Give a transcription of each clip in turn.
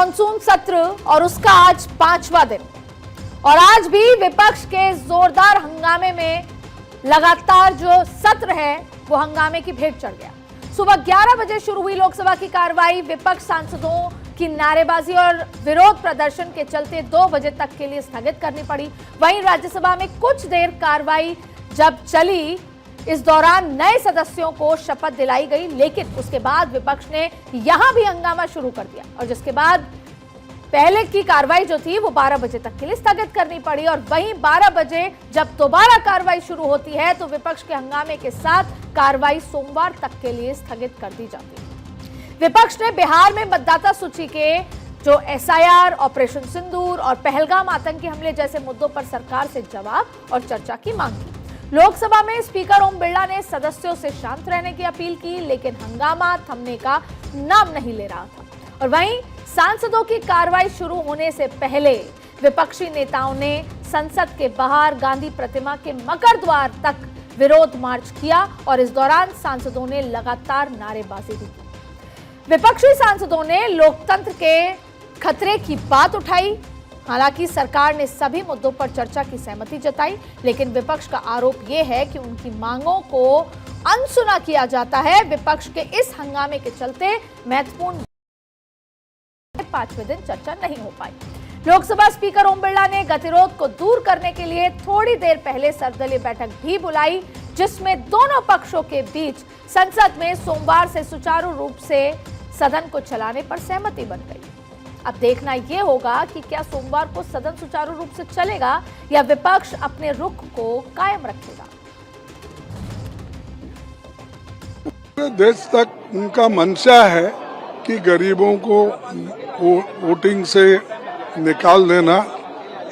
Monsoon सत्र और उसका आज 5वां दिन और आज भी विपक्ष के जोरदार हंगामे में लगातार जो सत्र है वो हंगामे की भेंट चढ़ गया। सुबह 11 बजे शुरू हुई लोकसभा की कार्रवाई विपक्ष सांसदों की नारेबाजी और विरोध प्रदर्शन के चलते 2 बजे तक के लिए स्थगित करनी पड़ी। वहीं राज्यसभा में कुछ देर कार्रवाई जब चली, इस दौरान नए सदस्यों को शपथ दिलाई गई, लेकिन उसके बाद विपक्ष ने यहां भी हंगामा शुरू कर दिया और जिसके बाद पहले की कार्रवाई जो थी वो 12 बजे तक के लिए स्थगित करनी पड़ी। और वहीं 12 बजे जब दोबारा कार्रवाई शुरू होती है तो विपक्ष के हंगामे के साथ कार्रवाई सोमवार तक के लिए स्थगित कर दी जाती है। विपक्ष ने बिहार में मतदाता सूची के जो एसआईआर, ऑपरेशन सिंदूर और पहलगाम आतंकी हमले जैसे मुद्दों पर सरकार से जवाब और चर्चा की मांग की। लोकसभा में स्पीकर ओम बिरला ने सदस्यों से शांत रहने की अपील की, लेकिन हंगामा थमने का नाम नहीं ले रहा था। और वहीं सांसदों की कार्रवाई शुरू होने से पहले विपक्षी नेताओं ने संसद के बाहर गांधी प्रतिमा के मकर द्वार तक विरोध मार्च किया और इस दौरान सांसदों ने लगातार नारेबाजी भी की। विपक्षी सांसदों ने लोकतंत्र के खतरे की बात उठाई। हालांकि सरकार ने सभी मुद्दों पर चर्चा की सहमति जताई, लेकिन विपक्ष का आरोप यह है कि उनकी मांगों को अनसुना किया जाता है। विपक्ष के इस हंगामे के चलते महत्वपूर्ण 5वें दिन चर्चा नहीं हो पाई। लोकसभा स्पीकर ओम बिरला ने गतिरोध को दूर करने के लिए थोड़ी देर पहले सर्वदलीय बैठक भी बुलाई, जिसमें दोनों पक्षों के बीच संसद में सोमवार से सुचारू रूप से सदन को चलाने पर सहमति बन गई। अब देखना यह होगा कि क्या सोमवार को सदन सुचारू रूप से चलेगा या विपक्ष अपने रुख को कायम रखेगा। पूरे देश तक उनका मंशा है कि गरीबों को वोटिंग से निकाल देना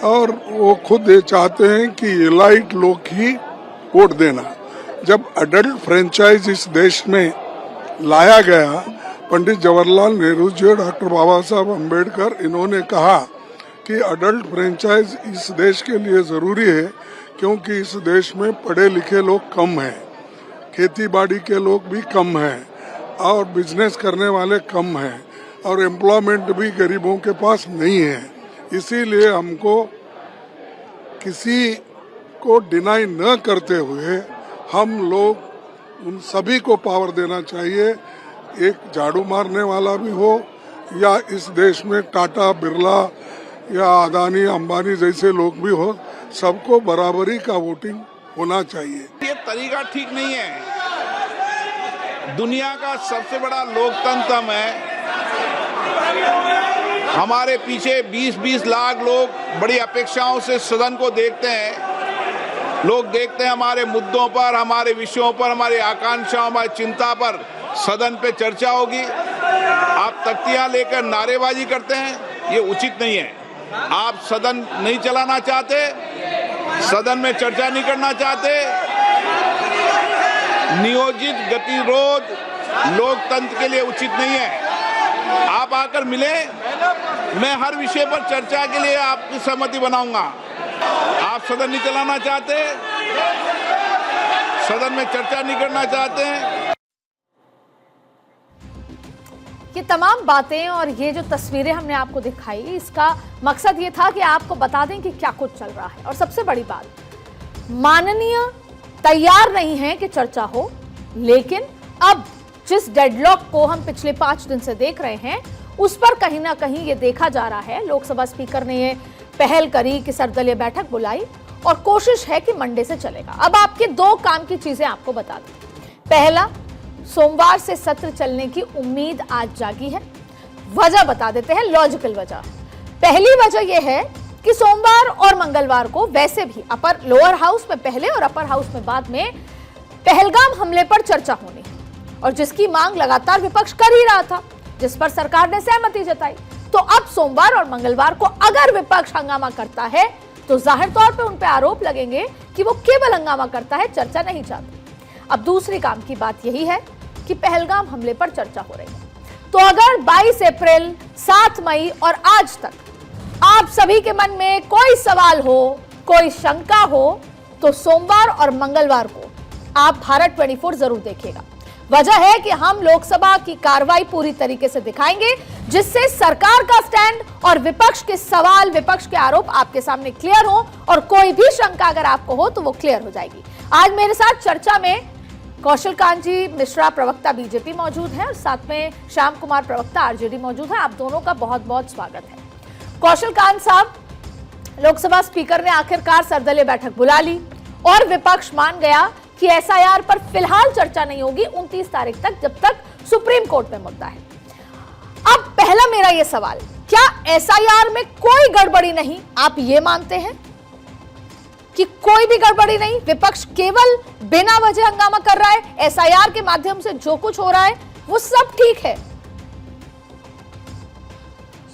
और वो खुद ये चाहते हैं कि एलाइट लोग ही वोट देना। जब अडल्ट फ्रेंचाइज इस देश में लाया गया, पंडित जवाहरलाल नेहरू जी और डॉक्टर बाबा साहब अम्बेडकर, इन्होंने कहा कि अडल्ट फ्रेंचाइज इस देश के लिए जरूरी है क्योंकि इस देश में पढ़े लिखे लोग कम हैं, खेती बाड़ी के लोग भी कम हैं और बिजनेस करने वाले कम हैं और एम्प्लॉयमेंट भी गरीबों के पास नहीं है। इसीलिए हमको किसी को डिनाई न करते हुए हम लोग उन सभी को पावर देना चाहिए। एक झाड़ू मारने वाला भी हो या इस देश में टाटा, बिरला या अदानी, अंबानी जैसे लोग भी हो, सबको बराबरी का वोटिंग होना चाहिए। ये तरीका ठीक नहीं है। दुनिया का सबसे बड़ा लोकतंत्र है। हमारे पीछे 20-20 लाख लोग बड़ी अपेक्षाओं से सदन को देखते हैं। लोग देखते हैं हमारे मुद्दों पर, हमारे विषयों पर, हमारी आकांक्षाओं, हमारी चिंता पर सदन पे चर्चा होगी। आप तख्तियां लेकर नारेबाजी करते हैं, ये उचित नहीं है। आप सदन नहीं चलाना चाहते, सदन में चर्चा नहीं करना चाहते। नियोजित गतिरोध लोकतंत्र के लिए उचित नहीं है। आप आकर मिले, मैं हर विषय पर चर्चा के लिए आपकी सहमति बनाऊंगा। आप सदन नहीं चलाना चाहते, सदन में चर्चा नहीं करना चाहते। ये तमाम बातें और ये जो तस्वीरें हमने आपको दिखाई, इसका मकसद ये था कि आपको बता दें कि क्या कुछ चल रहा है। और सबसे बड़ी बात, माननीय तैयार नहीं है कि चर्चा हो, लेकिन अब जिस डेडलॉक को हम पिछले 5 दिन से देख रहे हैं उस पर कहीं ना कहीं ये देखा जा रहा है। लोकसभा स्पीकर ने ये पहल करी कि सर्वदलीय बैठक बुलाई और कोशिश है कि मंडे से चलेगा। अब आपके 2 काम की चीजें आपको बता दें। पहला, सोमवार से सत्र चलने की उम्मीद आज जागी है। वजह बता देते हैं, लॉजिकल वजह। पहली वजह यह है कि सोमवार और मंगलवार को वैसे भी लोअर हाउस में पहले और अपर हाउस में बाद में पहलगाम हमले पर चर्चा होनी है और जिसकी मांग लगातार विपक्ष कर ही रहा था, जिस पर सरकार ने सहमति जताई। तो अब सोमवार और मंगलवार को अगर विपक्ष हंगामा करता है तो जाहिर तौर पर उन पर आरोप लगेंगे कि वो केवल हंगामा करता है, चर्चा नहीं चाहता। अब दूसरी काम की बात यही है कि पहलगाम हमले पर चर्चा हो रही है। तो अगर 22 अप्रैल, 7 मई और आज तक आप सभी के मन में कोई सवाल हो, कोई शंका हो, तो सोमवार और मंगलवार को आप भारत 24 जरूर देखिएगा। वजह है कि हम लोकसभा की कार्रवाई पूरी तरीके से दिखाएंगे, जिससे सरकार का स्टैंड और विपक्ष के सवाल, विपक्ष के आरोप आपके सामने क्लियर हो और कोई भी शंका अगर आपको हो तो वो क्लियर हो जाएगी। आज मेरे साथ चर्चा में कौशल कांजी मिश्रा, प्रवक्ता बीजेपी, मौजूद है और साथ में श्याम कुमार, प्रवक्ता आरजेडी, मौजूद है। आप दोनों का बहुत बहुत स्वागत है। कौशल कांत साहब, लोकसभा स्पीकर ने आखिरकार सर्वदलीय बैठक बुला ली और विपक्ष मान गया कि एसआईआर पर फिलहाल चर्चा नहीं होगी 29 तारीख तक, जब तक सुप्रीम कोर्ट में मुद्दा है। अब पहला मेरा यह सवाल, क्या एसआईआर में कोई गड़बड़ी नहीं? आप ये मानते हैं कि कोई भी गड़बड़ी नहीं, विपक्ष केवल बिना वजह हंगामा कर रहा है, एसआईआर के माध्यम से जो कुछ हो रहा है वो सब ठीक है?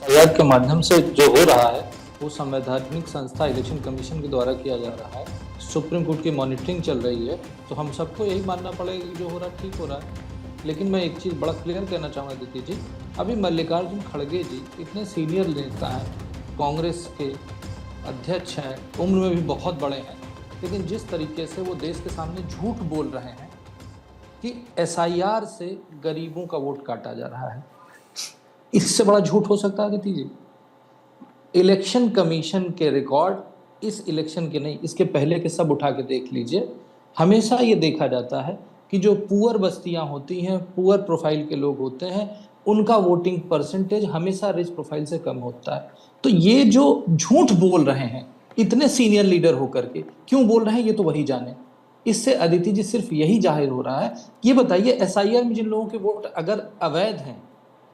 एसआईआर के माध्यम से जो हो रहा है वो संवैधानिक संस्था इलेक्शन कमीशन के द्वारा किया जा रहा है। सुप्रीम कोर्ट की मॉनिटरिंग चल रही है, तो हम सबको यही मानना पड़ेगा कि जो हो रहा है ठीक हो रहा है। लेकिन मैं एक चीज़ बड़ा क्लियर कहना चाहूँगा दीदी जी, अभी मल्लिकार्जुन खड़गे जी इतने सीनियर नेता हैं, कांग्रेस के अध्यक्ष हैं, उम्र में भी बहुत बड़े हैं, लेकिन जिस तरीके से वो देश के सामने झूठ बोल रहे हैं कि एसआईआर से गरीबों का वोट काटा जा रहा है, इससे बड़ा झूठ हो सकता है दीदी जी? इलेक्शन कमीशन के रिकॉर्ड, इस इलेक्शन के नहीं, इसके पहले के सब उठा के देख लीजिए। हमेशा ये देखा जाता है कि जो पुअर बस्तियां होती हैं, पुअर प्रोफाइल के लोग होते हैं, उनका वोटिंग परसेंटेज हमेशा रिच प्रोफाइल से कम होता है। तो ये जो झूठ बोल रहे हैं इतने सीनियर लीडर होकर के, क्यों बोल रहे हैं ये तो वही जाने। इससे अदिति जी सिर्फ यही जाहिर हो रहा है, ये बताइए एसआईआर में जिन लोगों के वोट अगर अवैध हैं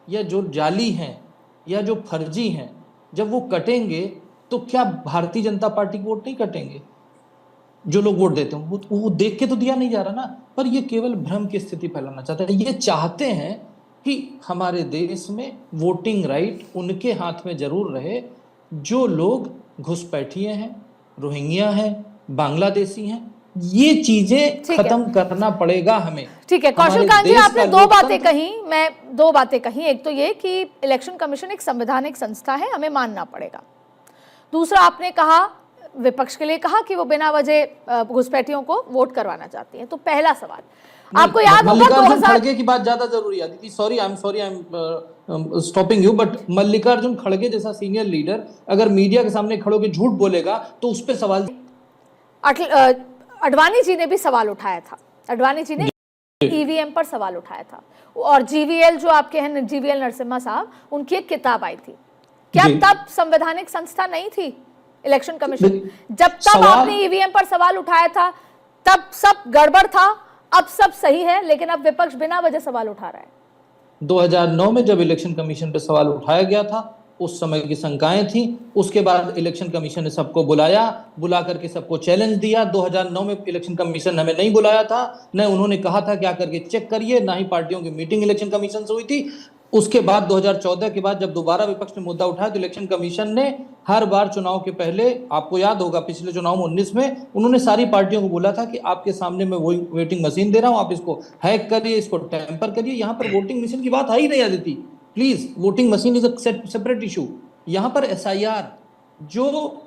या जो जाली हैं या जो फर्जी हैं, जब वो कटेंगे तो क्या भारतीय जनता पार्टी के वोट नहीं कटेंगे? जो लोग वोट देते हैं वो देख के तो दिया नहीं जा रहा ना, पर ये केवल भ्रम की स्थिति फैलाना चाहते हैं। ये चाहते हैं कि हमारे देश में वोटिंग राइट उनके हाथ में जरूर रहे जो लोग घुसपैठिए हैं, रोहिंग्या हैं, बांग्लादेशी हैं। ये चीजें खत्म करना पड़ेगा हमें। ठीक है कौशल कांत जी, आपने दो बातें कही, मैं दो बातें कही। एक तो ये कि इलेक्शन कमीशन एक संवैधानिक संस्था है, हमें मानना पड़ेगा। दूसरा, आपने कहा, विपक्ष के लिए कहा कि वो बिना वजह घुसपैठियों को वोट करवाना चाहती हैं। तो पहला सवाल, आपको याद होगा 2000 खड़गे की बात ज्यादा जरूरी है दीदी। Sorry, I am stopping you, but Mallikarjun खड़गे जैसा सीनियर लीडर अगर मीडिया के सामने खड़े होकर झूठ बोलेगा तो उस पर सवाल। अडवाणी जी ने भी सवाल उठाया था, अडवाणी जी ने ईवीएम पर सवाल उठाया था, और जीवीएल जो आपके हैं, जीवीएल नरसिम्हा साहब, उनकी एक किताब आई थी। क्या तब संवैधानिक संस्था नहीं थी इलेक्शन कमीशन? जब तब आपने ईवीएम पर सवाल उठाया था तब सब गड़बड़ था, अब सब सही है, लेकिन अब विपक्ष बिना वजह सवाल उठा रहा है। 2009 में जब इलेक्शन कमीशन पे सवाल उठाया गया था, उस समय की शंकाएं थी। उसके बाद इलेक्शन कमीशन ने सबको बुला करके सबको चैलेंज दिया। 2009 में इलेक्शन कमीशन हमें नहीं बुलाया था, न उन्होंने कहा था क्या करके चेक करिए, ना ही पार्टियों की मीटिंग इलेक्शन कमीशन से हुई थी। उसके बाद 2014 के बाद जब दोबारा विपक्ष ने मुद्दा उठाया तो इलेक्शन कमीशन ने हर बार चुनाव के पहले, आपको याद होगा पिछले चुनाव में 19 में, उन्होंने सारी पार्टियों को बोला था कि आपके सामने मैं वही वोटिंग मशीन दे रहा हूं, आप इसको हैक करिए, इसको टेम्पर करिए। यहाँ पर वोटिंग मशीन की बात आ ही नहीं आ देती। Please, voting machine is a separate issue. यहाँ पर एसआईआर जो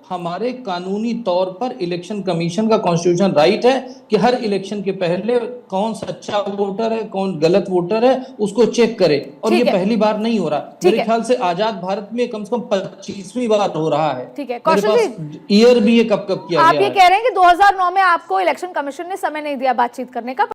हमारे कानूनी तौर पर इलेक्शन कमीशन का कॉन्स्टिट्यूशन राइट है कि हर इलेक्शन के पहले कौन सच्चा वोटर है, कौन गलत वोटर है, उसको चेक करे। और ये पहली बार नहीं हो रहा, मेरे ख्याल से आजाद भारत में कम से कम 25वीं बार हो रहा है। ठीक है कौशल जी, ईयर भी ये कब किया गया? आप ये कह रहे हैं कि 2009 में आपको इलेक्शन कमीशन ने समय नहीं दिया बातचीत करने का।